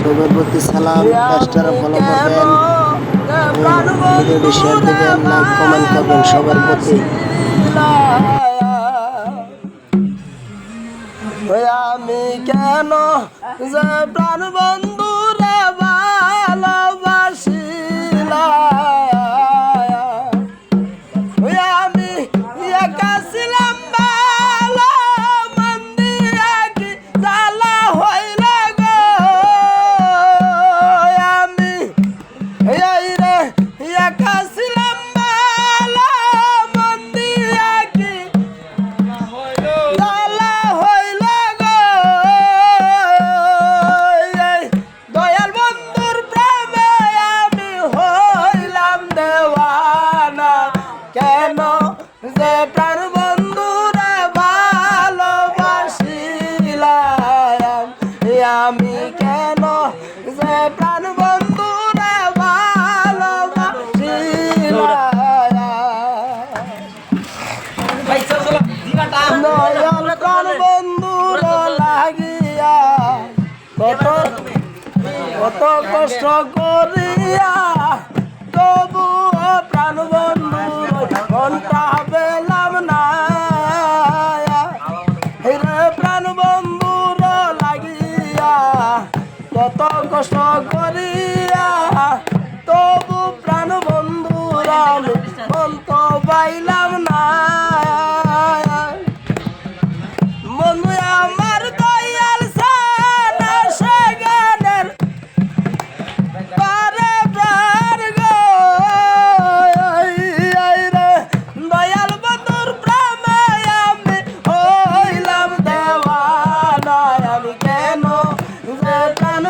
সবার প্রতি সালাম, পেজটারে ফলো করবেন, ভিডিওটি শেয়ার দিবেন, লাইক কমেন্ট করবেন সবার প্রতি। আমি কেন যে প্রাণ বন্ধুরে ভালোবাসিলাম, আমি একা ছিলাম ভালো, মন দিয়া কি জ্বালা হইলা গো। আমি এই রে একা ছিলাম ভালো, মন দিয়া কি জ্বালা হইলা গো। এই দয়াল বন্ধুর প্রেমে আমি হইলাম দেওয়ানা, কেন যে প্রাণ বন্ধুরে ভালোবাসিলাম, আমি কেন যে প্রাণ বন্ধুরে ভালোবাসিলাম, নয়ন প্রাণ বন্ধুর লাগিয়া কত কত কষ্ট করিয়া তবু প্রাণ বন্ধুর ঘন্টা পেলাম না। রে প্রাণ বন্ধুর লাগিয়া কত কষ্ট করিয়া তবু প্রাণ বন্ধুর আমি অন্ত পাইলাম না। বন্ধু আমার দয়াল সানা সেগানের পারে প্রাণ গো। দয়াল বন্ধুর প্রেমে আমি হইলাম দেওয়ানা, আমি কেন যে প্রাণ